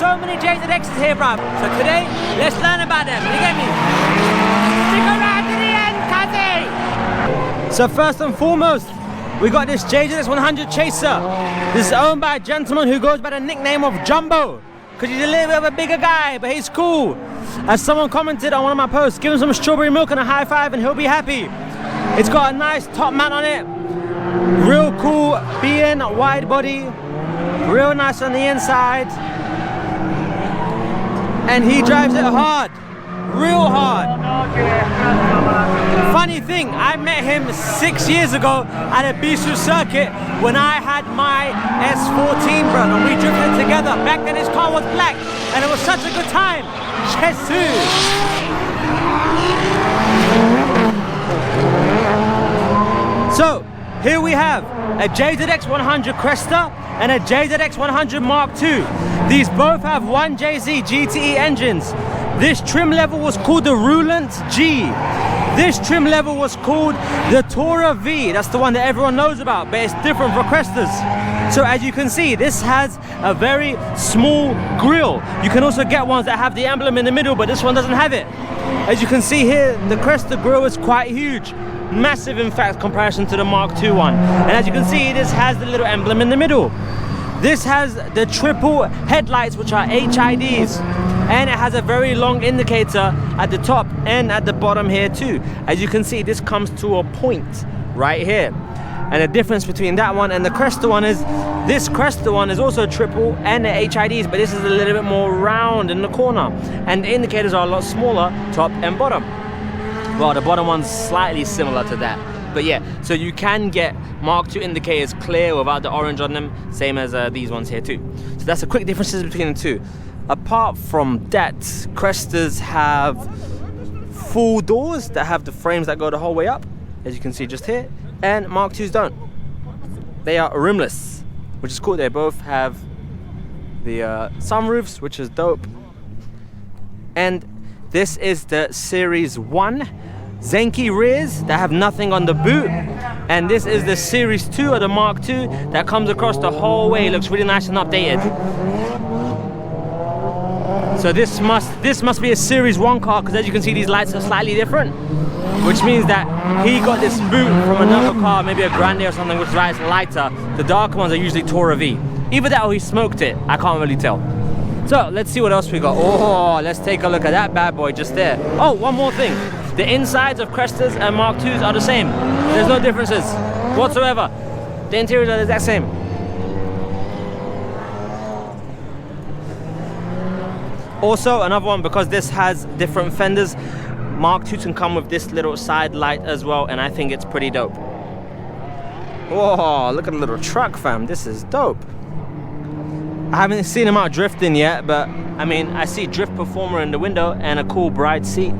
so many JZXs here, bruv. So today, let's learn about them. You get me? Stick around to the end, cuzzy! So first and foremost, we got this JZX100 Chaser. This is owned by a gentleman who goes by the nickname of Jumbo, because he's a little bit of a bigger guy, but he's cool. As someone commented on one of my posts, give him some strawberry milk and a high five and he'll be happy. It's got a nice top mount on it. Real cool BN wide body. Real nice on the inside. And he drives it hard. Real hard. Funny thing, I met him 6 years ago at a Nikko Circuit when I had my S14, bro, and we drifted together. Back then his car was black and it was such a good time. Jesus. So here we have a JZX100 Cresta and a JZX100 Mark II. These both have 1JZ GTE engines. This trim level was called the Roulant G. This trim level was called the Tourer V. That's the one that everyone knows about, but it's different for Crestas. So as you can see, this has a very small grille. You can also get ones that have the emblem in the middle, but this one doesn't have it. As you can see here, the Cresta grille is quite huge. Massive, in fact, comparison to the Mark II one. And as you can see, this has the little emblem in the middle. This has the triple headlights, which are HIDs. And it has a very long indicator at the top and at the bottom here too. As you can see, this comes to a point right here. And the difference between that one and the Cresta one is, this Cresta one is also triple and the HIDs, but this is a little bit more round in the corner. And the indicators are a lot smaller, top and bottom. Well, the bottom one's slightly similar to that. But yeah, so you can get Mark II indicators clear without the orange on them, same as these ones here too. So that's the quick differences between the two. Apart from that, Crestas have full doors that have the frames that go the whole way up, as you can see just here, and Mark IIs don't. They are rimless, which is cool. They both have the sunroofs, which is dope. And this is the Series 1 Zenki rears that have nothing on the boot. And this is the Series 2 of the Mark II that comes across the whole way. It looks really nice and updated. So this must be a Series 1 car, because as you can see, these lights are slightly different, which means that he got this boot from another car, maybe a Grande or something, which is lighter. The darker ones are usually Tourer V. Either that or he smoked it, I can't really tell. So let's see what else we got. Oh, let's take a look at that bad boy just there. Oh, one more thing. The insides of Crestas and Mark IIs are the same. There's no differences whatsoever. The interiors are the exact same. Also, another one, because this has different fenders, Mark II can come with this little side light as well, and I think it's pretty dope. Whoa, look at the little truck, fam. This is dope. I haven't seen him out drifting yet, but I mean, I see Drift Performer in the window and a cool bright seat.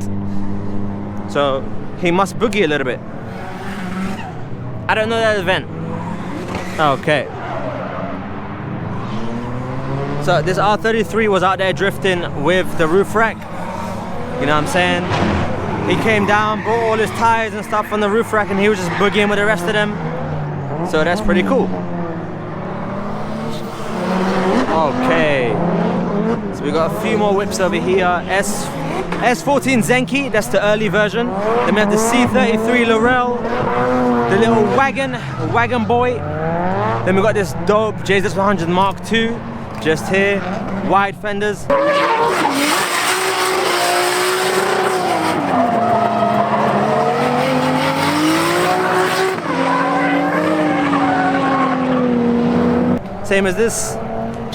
So he must boogie a little bit. I don't know that event. Okay. So this R33 was out there drifting with the roof rack. You know what I'm saying? He came down, brought all his tires and stuff on the roof rack, and he was just boogieing with the rest of them. So that's pretty cool. Okay. So we got a few more whips over here. S14 Zenki, that's the early version. Then we have the C33 Laurel, the little wagon boy. Then we got this dope JZX100 Mark II. Just here, wide fenders. Same as this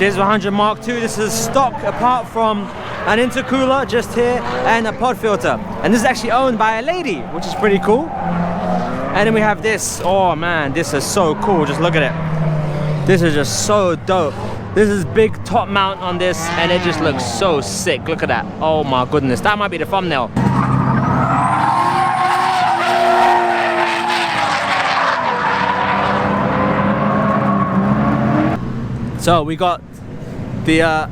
JZ100 Mark II. This is stock apart from an intercooler just here and a pod filter. And this is actually owned by a lady, which is pretty cool. And then we have this. Oh man, this is so cool. Just look at it. This is just so dope. This is big top mount on this, and it just looks so sick. Look at that. Oh my goodness, that might be the thumbnail. So we got the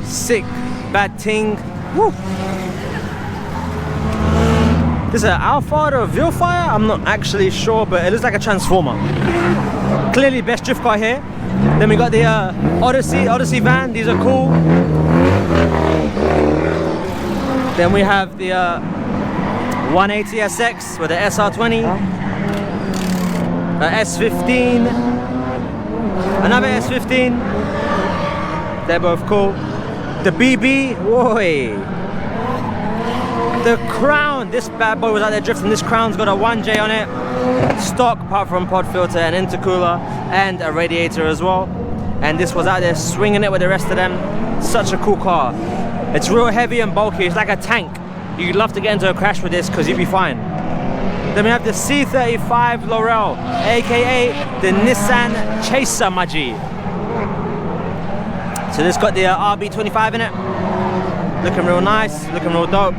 sick bad ting. Woo. This is an Alphard or a Vilfire? I'm not actually sure, but it looks like a transformer. Clearly best drift car here. Then we got the Odyssey van. These are cool. Then we have the 180SX with the SR20, S15, another S15. They're both cool. The BB, whoa. The Crown, this bad boy was out there drifting. This Crown's got a 1J on it, stock apart from pod filter and intercooler and a radiator as well. And this was out there swinging it with the rest of them. Such a cool car. It's real heavy and bulky, it's like a tank. You'd love to get into a crash with this because you'd be fine. Then we have the C35 Laurel, aka the Nissan Chaser Maji. So this got the RB25 in it. Looking real nice, looking real dope.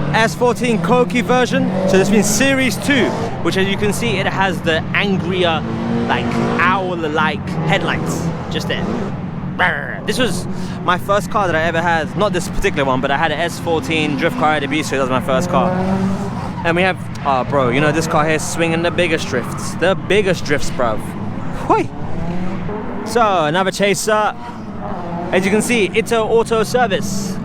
S14 Koki version, so this means Series 2, which as you can see, it has the angrier, like owl-like headlights, just there. This was my first car that I ever had, not this particular one, but I had an S14 drift car at the B, so that was my first car. And we have, oh bro, you know this car here is swinging the biggest drifts, bruv. Whoi! So, another Chaser. As you can see, Ito Auto Service.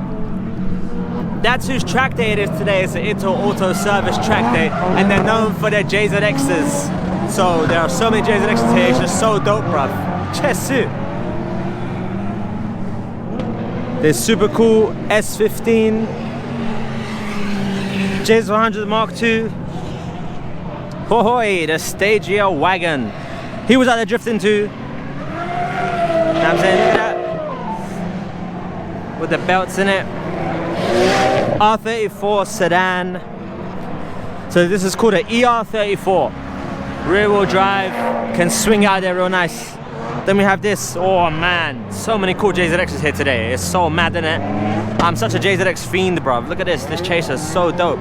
That's whose track day it is today. It's the Ito Auto Service track day, and they're known for their JZXs. So there are so many JZXs here, it's just so dope, bruv. Chesu. There's super cool S15, JZ100 Mark II. Hohoi, the Stagia wagon. He was out there drifting too. You know what I'm saying? Look at that. With the belts in it. R34 sedan. So this is called an ER34. Rear wheel drive, can swing out there real nice. Then we have this, oh man, so many cool JZXs here today. It's so mad, isn't it? I'm such a JZX fiend, bruv. Look at this Chaser is so dope.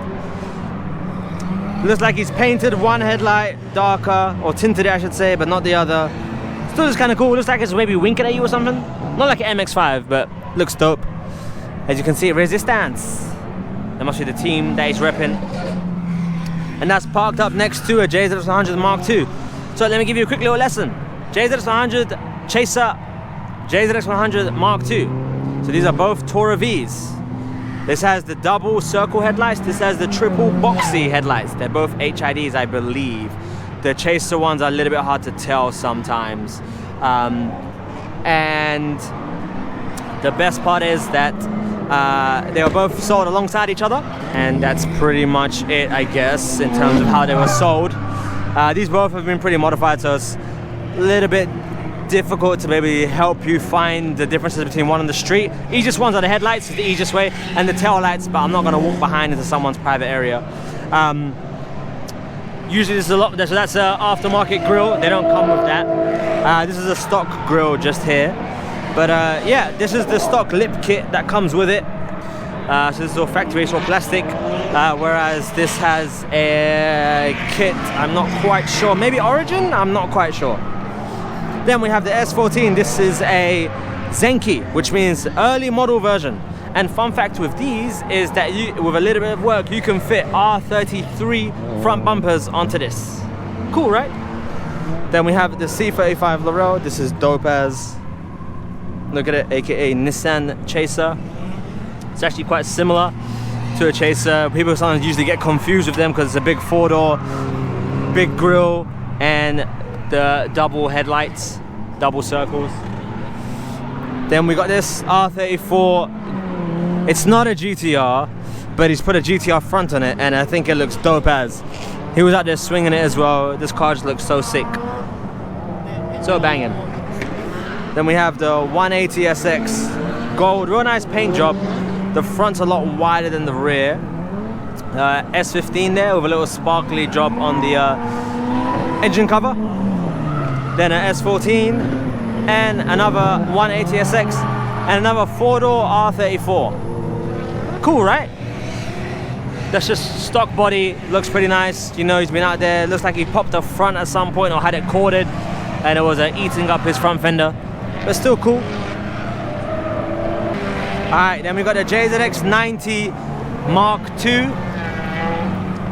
Looks like he's painted one headlight darker, or tinted it I should say, but not the other. Still looks kind of cool. Looks like it's maybe winking at you or something. Not like an MX-5, but looks dope. As you can see, Resistance. That must be the team that he's repping. And that's parked up next to a JZX100 Mark II. So let me give you a quick little lesson. JZX100 Chaser, JZX100 Mark II. So these are both Tourer Vs. This has the double circle headlights. This has the triple boxy headlights. They're both HIDs, I believe. The Chaser ones are a little bit hard to tell sometimes. And the best part is that they were both sold alongside each other, and that's pretty much it, I guess, in terms of how they were sold. These both have been pretty modified, so it's a little bit difficult to maybe help you find the differences between one on the street. Easiest ones are the headlights, is the easiest way, and the tail lights, but I'm not going to walk behind into someone's private area. Usually this is a lot, so that's an aftermarket grille. They don't come with that. This is a stock grille just here. But yeah, this is the stock lip kit that comes with it. So this is all factory, it's all plastic. Whereas this has a kit, I'm not quite sure. Maybe Origin? I'm not quite sure. Then we have the S14. This is a Zenki, which means early model version. And fun fact with these is that with a little bit of work, you can fit R33 front bumpers onto this. Cool, right? Then we have the C35 Laurel. This is dope as. Look at it, aka Nissan Chaser. It's actually quite similar to a Chaser. People sometimes usually get confused with them because it's a big four-door, big grille, and the double headlights, double circles. Then we got this R34. It's not a GTR, but he's put a GTR front on it, and I think it looks dope as. He was out there swinging it as well. This car just looks so sick. So banging. Then we have the 180SX gold, real nice paint job. The front's a lot wider than the rear. S15 there with a little sparkly job on the engine cover. Then an S14 and another 180SX and another four-door R34. Cool, right? That's just stock body, looks pretty nice. You know, he's been out there. Looks like he popped the front at some point or had it corded and it was eating up his front fender. But still cool. Alright, then we got the JZX90 Mark II.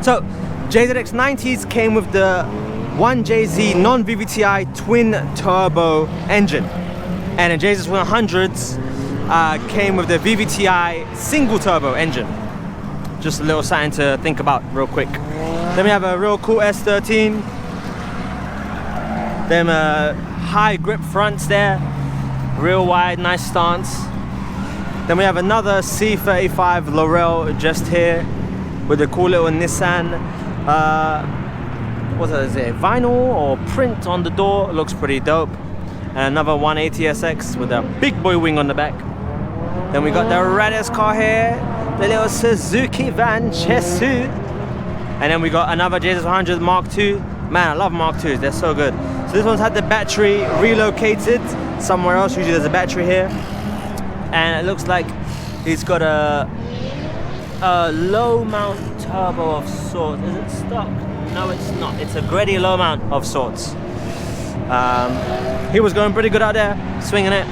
So, JZX90s came with the 1JZ non-VVTi twin turbo engine, and the JZX100s came with the VVTi single turbo engine. Just a little something to think about real quick. Then we have a real cool S13. Them high grip fronts there, real wide, nice stance. Then we have another C35 Laurel just here with a cool little Nissan. What is it? Vinyl or print on the door. Looks pretty dope. And another 180SX with a big boy wing on the back. Then we got the raddest car here, the little Suzuki van Chesu. And then we got another JZX100 Mark II. Man, I love Mark IIs, they're so good. So this one's had the battery relocated somewhere else. Usually there's a battery here. And it looks like it's got a low mount turbo of sorts. Is it stock? No, it's not. It's a Greddy low mount of sorts. He was going pretty good out there, swinging it.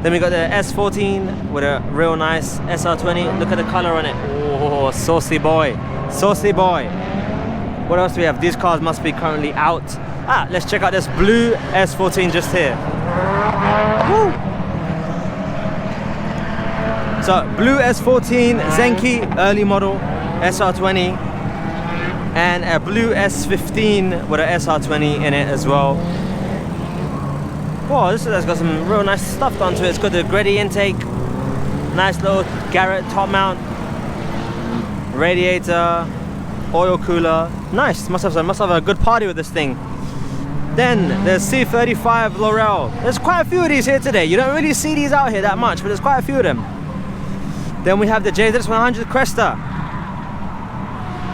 Then we got the S14 with a real nice SR20. Look at the color on it. Oh, saucy boy. Saucy boy. What else do we have? These cars must be currently out. Let's check out this blue S14 just here. Woo! So, blue S14 Zenki, early model, SR20. And a blue S15 with an SR20 in it as well. Whoa, this has got some real nice stuff done to it. It's got the Greddy intake, nice little Garrett top mount, radiator, oil cooler. Nice, must have a good party with this thing. Then there's C35 Laurel. There's quite a few of these here today. You don't really see these out here that much, but there's quite a few of them. Then we have the JZX100 Cresta.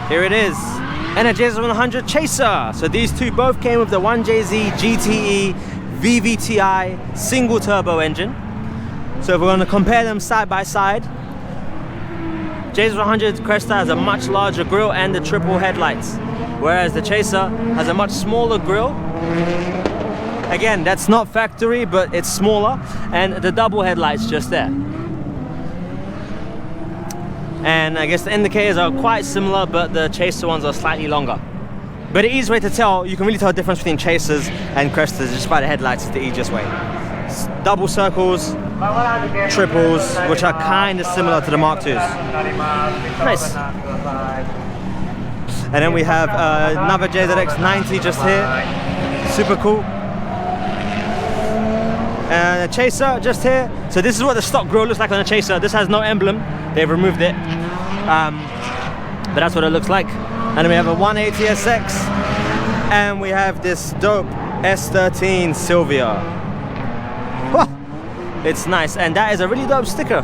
Here it is. And a JZX100 Chaser. So these two both came with the 1JZ GTE VVTi single turbo engine. So if we're going to compare them side by side, JZX100 Cresta has a much larger grille and the triple headlights, whereas the Chaser has a much smaller grille. Again, that's not factory, but it's smaller, and the double headlights just there. And I guess the indicators are quite similar, but the Chaser ones are slightly longer. But the easiest way to tell, you can really tell the difference between Chasers and Crestas just by the headlights. Is the easiest way. Double circles, triples, which are kind of similar to the Mark IIs. Nice. And then we have another JZX90 just here. Super cool. And a Chaser just here. So this is what the stock grille looks like on a Chaser. This has no emblem. They've removed it. But that's what it looks like. And then we have a 180SX. And we have this dope S13 Silvia. Whoa. It's nice. And that is a really dope sticker.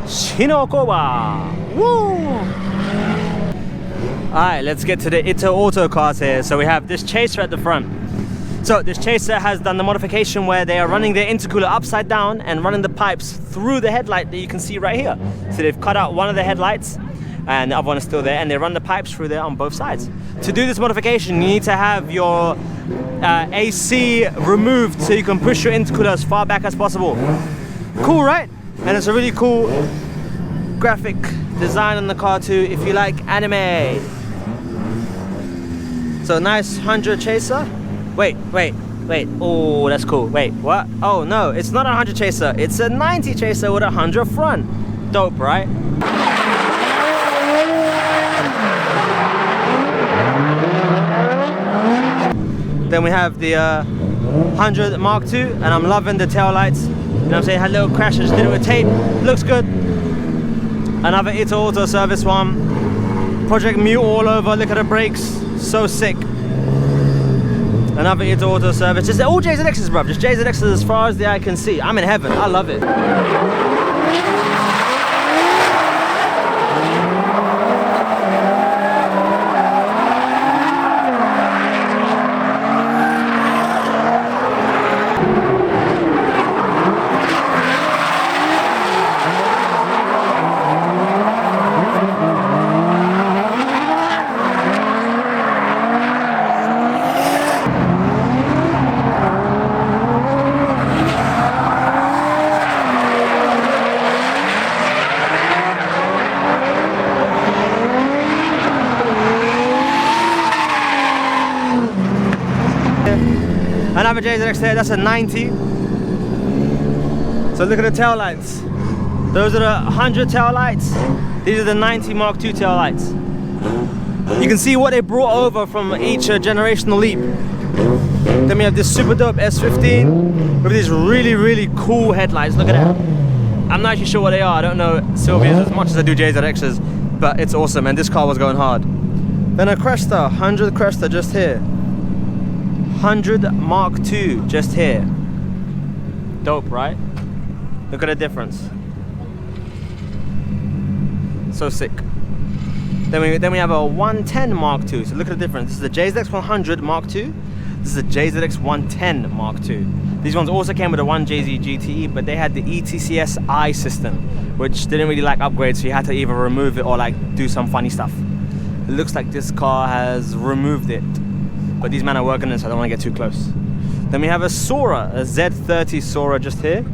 Shinokowa. Woo! Alright, let's get to the Ito Auto cars here. So we have this Chaser at the front. So this Chaser has done the modification where they are running their intercooler upside down and running the pipes through the headlight that you can see right here. So they've cut out one of the headlights and the other one is still there, and they run the pipes through there on both sides. To do this modification, you need to have your AC removed so you can push your intercooler as far back as possible. Cool, right? And it's a really cool graphic design on the car too, if you like anime. So nice 100 Chaser. Wait. Oh, that's cool. Wait, what? Oh no, it's not a 100 Chaser. It's a 90 Chaser with a 100 front. Dope, right? Then we have the 100 Mark II, and I'm loving the tail lights. You know what I'm saying? Had a little crash, I just did it with tape. Looks good. Another Ito Auto Service one. Project Mute all over. Look at the brakes. So sick. Another Ito Auto Service. Just all JZXs, bruv. Just JZXs as far as the eye can see. I'm in heaven. I love it. Another JZX there, that's a 90. So look at the tail lights. Those are the 100 tail lights. These are the 90 Mark II tail lights. You can see what they brought over from each generational leap. Then we have this super dope S15 with these really cool headlights. Look at that. I'm not actually sure what they are. I don't know Sylvia's as much as I do JZXs, but it's awesome, and this car was going hard. Then a Cresta, 100 Cresta just here. 100 Mark II just here. Dope, right? Look at the difference. So sick. Then we have a 110 Mark II. So look at the difference. This is the JZX100 Mark II. This is the JZX110 Mark II. These ones also came with a 1JZ GTE, but they had the ETCS-I system, which didn't really like upgrades, so you had to either remove it or like do some funny stuff. It looks like this car has removed it, but these men are working on it, so I don't want to get too close. Then we have a Sora, a Z30 Sora just here.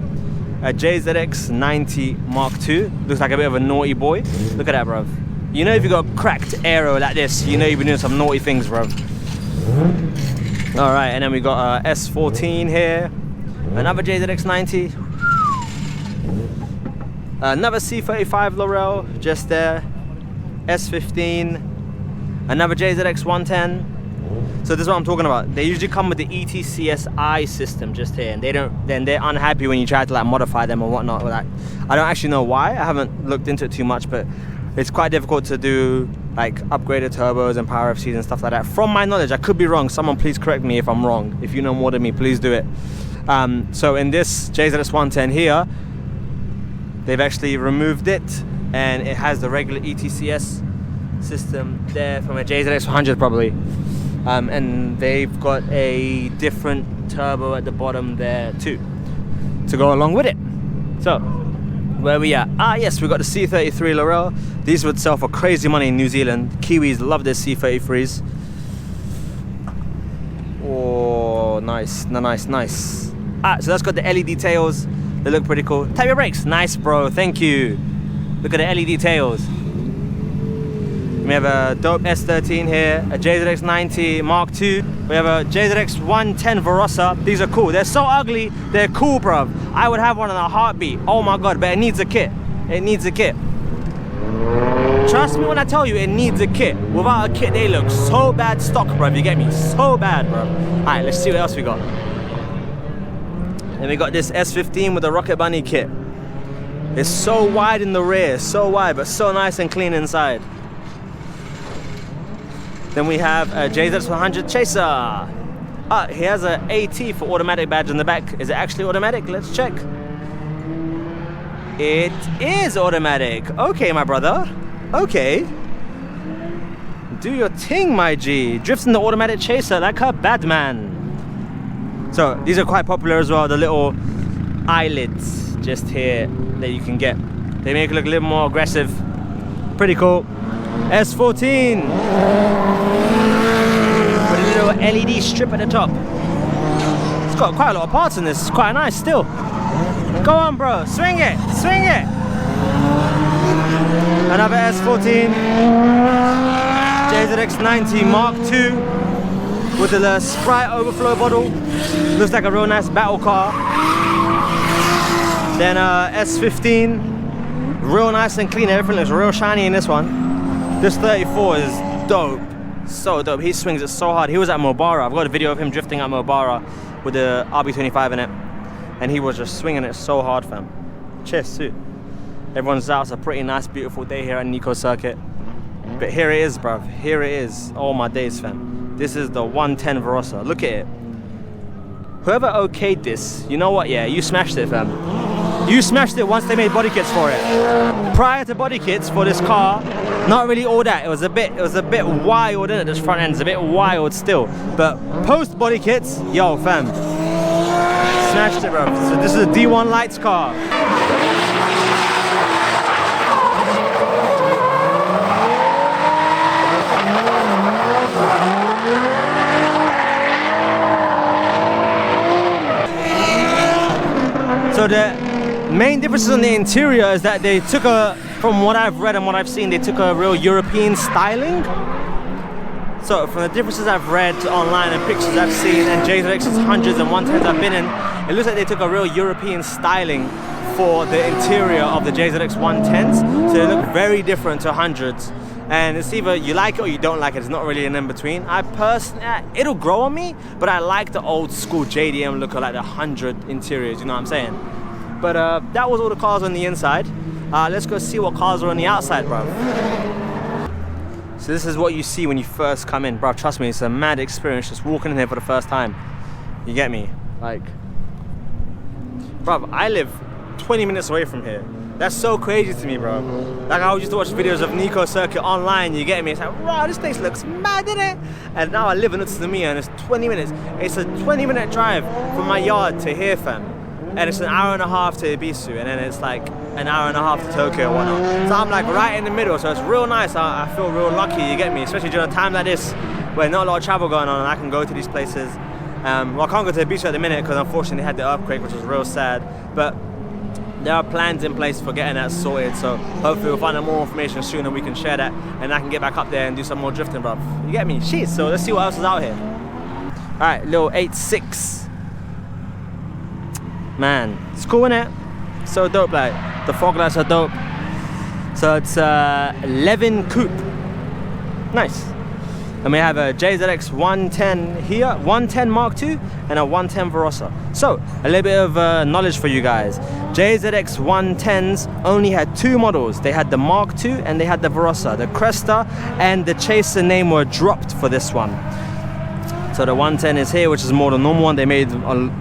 A JZX90 Mark II. Looks like a bit of a naughty boy. Look at that, bruv. You know if you got a cracked aero like this, you know you've been doing some naughty things, bruv. Alright, and then we got a S14 here. Another JZX90. Another C35 Laurel just there. S15. Another JZX110. So this is what I'm talking about. They usually come with the ETCS-I system just here, and they're unhappy when you try to like modify them or whatnot. Like, I don't actually know why. I haven't looked into it too much, but it's quite difficult to do like upgraded turbos and power FCs and stuff like that. From my knowledge, I could be wrong. Someone please correct me if I'm wrong. If you know more than me, please do it. So in this JZX110 here, they've actually removed it, and it has the regular ETCS system there from a JZX100 probably. And they've got a different turbo at the bottom there too, to go along with it. So, where we at? Ah yes, we got the C33 Laurel. These would sell for crazy money in New Zealand. Kiwis love their C33s. Oh, nice. Ah, so that's got the LED tails. They look pretty cool. Tap your brakes. Nice, bro. Thank you. Look at the LED tails. We have a dope S13 here, a JZX90 Mark II. We have a JZX110 Verossa. These are cool. They're so ugly, they're cool, bruv. I would have one in a heartbeat. Oh my God, but it needs a kit. It needs a kit. Trust me when I tell you it needs a kit. Without a kit, they look so bad stock, bruv. You get me? So bad, bruv. All right, let's see what else we got. Then we got this S15 with a Rocket Bunny kit. It's so wide in the rear, so wide, but so nice and clean inside. Then we have a JZX100 Chaser. Ah, he has an AT for automatic badge on the back. Is it actually automatic? Let's check. It is automatic. Okay, my brother. Okay. Do your thing, my G. Drifts in the automatic Chaser like a bad man. So these are quite popular as well. The little eyelids just here that you can get. They make it look a little more aggressive. Pretty cool. S14 with a little LED strip at the top. It's got quite a lot of parts in this. It's quite nice still. Go on, bro. Swing it. Swing it. Another S14 JZX90 Mark II with a Sprite overflow bottle. Looks like a real nice battle car. Then S15, real nice and clean. Everything looks real shiny in this one. This 34 is dope, so dope. He swings it so hard. He was at Mobara. I've got a video of him drifting at Mobara with the RB25 in it, and he was just swinging it so hard, fam. Cheers, too. Everyone's out. It's a pretty nice, beautiful day here at Nico Circuit. But here it is, bruv. Here it is. Oh my days, fam. This is the 110 Verossa. Look at it. Whoever okayed this, you know what? Yeah, you smashed it, fam. You smashed it once they made body kits for it. Prior to body kits for this car, not really all that. It was a bit wild, isn't it? This front end's a bit wild still. But post body kits, yo, fam, smashed it, bro. So this is a D1 lights car. So the main differences on the interior is that they took a, from what I've read and what I've seen, they took a real European styling. So So from the differences I've read online and pictures I've seen and JZXs 100s and 110s I've been in, it looks like they took a real European styling for the interior of the JZX 110s. So they look very different to 100s. And it's either you like it or you don't like it. It's not really an in-between. I personally, it'll grow on me, but I like the old school JDM look of like the 100 interiors, you know what I'm saying? But that was all the cars on the inside. Let's go see what cars are on the outside, bro. So this is what you see when you first come in, bro. Trust me, it's a mad experience just walking in here for the first time. You get me? Like, bro, I live 20 minutes away from here. That's so crazy to me, bro. Like, I used to watch videos of Nico Circuit online, you get me? It's like, wow, this place looks mad, innit? And now I live in Utsunomiya and it's 20 minutes. It's a 20-minute drive from my yard to here, fam. And it's an hour and a half to Ibisu, and then it's like an hour and a half to Tokyo or whatnot. So I'm like right in the middle, so it's real nice. I feel real lucky, you get me? Especially during a time like this, where not a lot of travel going on and I can go to these places. Well, I can't go to Ibisu at the minute because unfortunately they had the earthquake, which was real sad. But there are plans in place for getting that sorted, so hopefully we'll find out more information soon and we can share that, and I can get back up there and do some more drifting, bro. You get me? Shit, so let's see what else is out here. Alright, little 8.6. Man, it's cool, innit? So dope, like, the fog lights are dope. So it's 11 coupe. Nice. And we have a JZX 110 here, 110 Mark II, and a 110 Verossa. So, a little bit of knowledge for you guys. JZX 110s only had two models. They had the Mark II and they had the Verossa. The Cresta and the Chaser name were dropped for this one. So the 110 is here, which is more the normal one. They made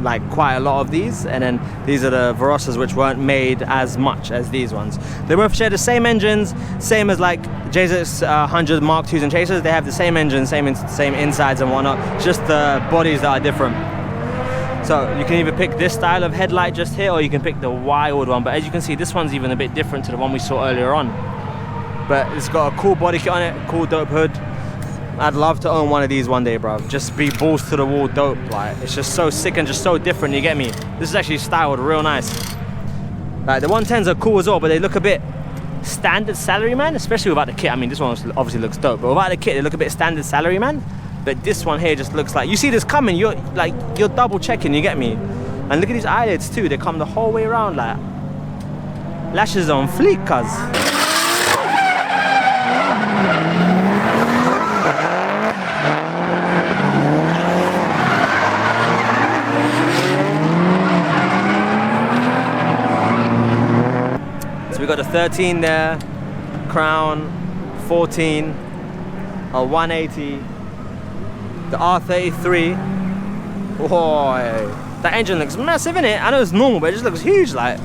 like quite a lot of these, and then these are the Verossas, which weren't made as much as these ones. They both share the same engines, same as like JZX 100 Mark IIs and Chasers. They have the same engine, same insides and whatnot, just the bodies that are different. So you can either pick this style of headlight just here, or you can pick the wild one. But as you can see, this one's even a bit different to the one we saw earlier on. But it's got a cool body kit on it, cool dope hood. I'd love to own one of these one day, bro. Just be balls to the wall dope. Like, it's just so sick and just so different, you get me? This is actually styled real nice. Like, the 110s are cool as well, but they look a bit standard salaryman, especially without the kit. I mean, this one obviously looks dope, but without the kit, they look a bit standard salaryman. But this one here just looks like, you see this coming, you're double checking, you get me? And look at these eyelids too, they come the whole way around, like, lashes on fleek, cuz. We got a 13 there, Crown, 14, a 180, the R33. Boy, that engine looks massive, innit? I know it's normal, but it just looks huge, like.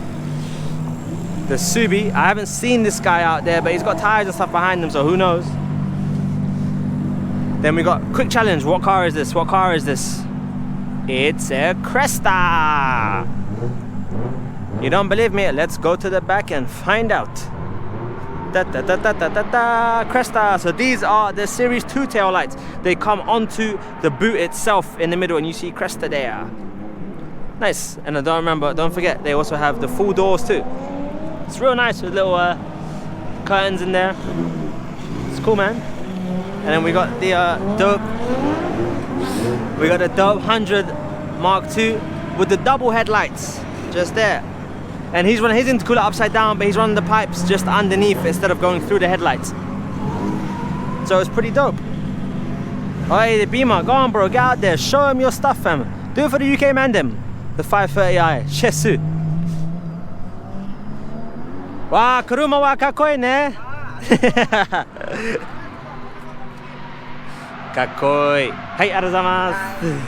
The Subi, I haven't seen this guy out there, but he's got tires and stuff behind him, so who knows? Then we got quick challenge. What car is this? What car is this? It's a Cresta. You don't believe me? Let's go to the back and find out. Cresta. So these are the Series 2 tail lights. They come onto the boot itself in the middle, and you see Cresta there. Nice. And don't forget, they also have the full doors too. It's real nice with little curtains in there. It's cool, man. And then we got the dope. We got the dope 100 Mark II with the double headlights just there. And he's running his intercooler upside down, but he's running the pipes just underneath instead of going through the headlights. So it's pretty dope. Hey, the Beamer, go on, bro, get out there, show him your stuff, fam. Do it for the UK man, them. The 530i, Shesu. Wow, kuruma wa kakoi ne. Kakoi. Hey, arigatou.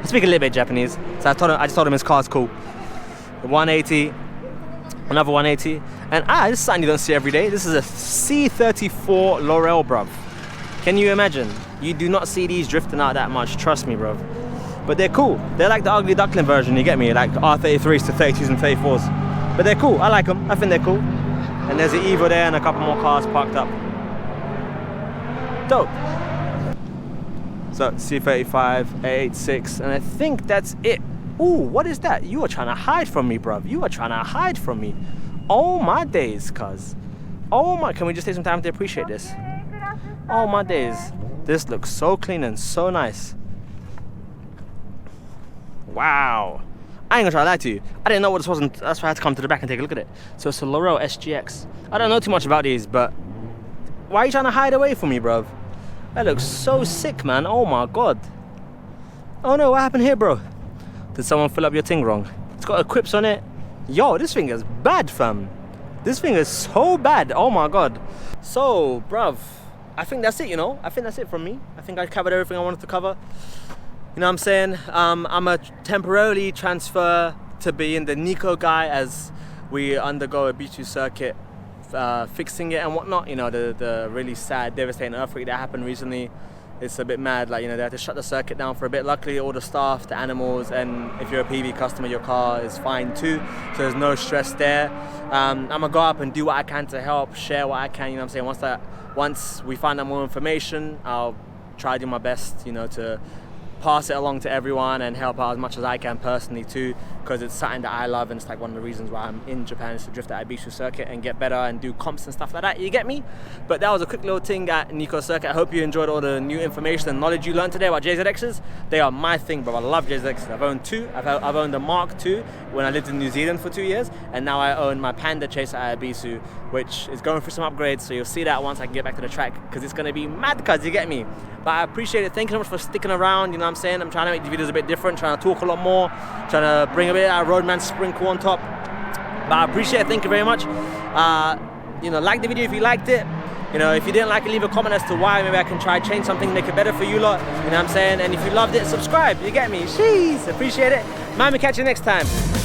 I speak a little bit Japanese, so I just told him his car's cool. The 180, another 180, and this is something you don't see every day. This is a C34 Laurel, bruv. Can you imagine? You do not see these drifting out that much, trust me, bruv. But they're cool. They're like the ugly duckling version, you get me? Like R33s to 32s and 34s. But they're cool, I like them, I think they're cool. And there's the Evo there and a couple more cars parked up. Dope. So C35, A86, and I think that's it. Ooh, what is that? You are trying to hide from me, bruv. You are trying to hide from me. Oh my days, cuz. Oh my, can we just take some time to appreciate this? Oh my days. This looks so clean and so nice. Wow. I ain't gonna try to lie to you. I didn't know what this was, and that's why I had to come to the back and take a look at it. So it's a Laurel SGX. I don't know too much about these, but why are you trying to hide away from me, bruv? That looks so sick, man. Oh my God. Oh no, what happened here, bro? Did someone fill up your thing wrong? It's got equips on it. Yo, this thing is bad, fam. This thing is so bad. Oh my God. So, bruv, I think that's it, you know? I think that's it from me. I think I covered everything I wanted to cover. You know what I'm saying? I'm a temporarily transfer to being the Nico guy as we undergo a B2 circuit, fixing it and whatnot. You know, the really sad, devastating earthquake that happened recently. It's a bit mad, like, you know, they had to shut the circuit down for a bit. Luckily, all the staff, the animals, and if you're a PV customer, your car is fine too. So there's no stress there. I'm gonna go up and do what I can to help, share what I can, you know what I'm saying? Once we find out more information, I'll try to do my best, you know, to pass it along to everyone and help out as much as I can personally too, because it's something that I love, and it's like one of the reasons why I'm in Japan, is to drift at B2 circuit and get better and do comps and stuff like that, you get me? But that was a quick little thing at Nico Circuit. I hope you enjoyed all the new information and knowledge you learned today about JZXs. They are my thing, bro. I love JZXs. I've owned two. I've owned the Mark II when I lived in New Zealand for 2 years, and now I own my Panda Chaser at Ibisu, which is going through some upgrades, so you'll see that once I can get back to the track, because it's going to be mad, cuz, you get me? But I appreciate it. Thank you so much for sticking around, you know what I'm saying? I'm trying to make the videos a bit different, trying to talk a lot more, trying to bring a bit of roadman sprinkle on top. But I appreciate it. Thank you very much. You know, like the video if you liked it. You know, if you didn't like it, leave a comment as to why. Maybe I can try change something, make it better for you lot. You know what I'm saying? And if you loved it, subscribe. You get me? Jeez, appreciate it. Man, we catch you next time.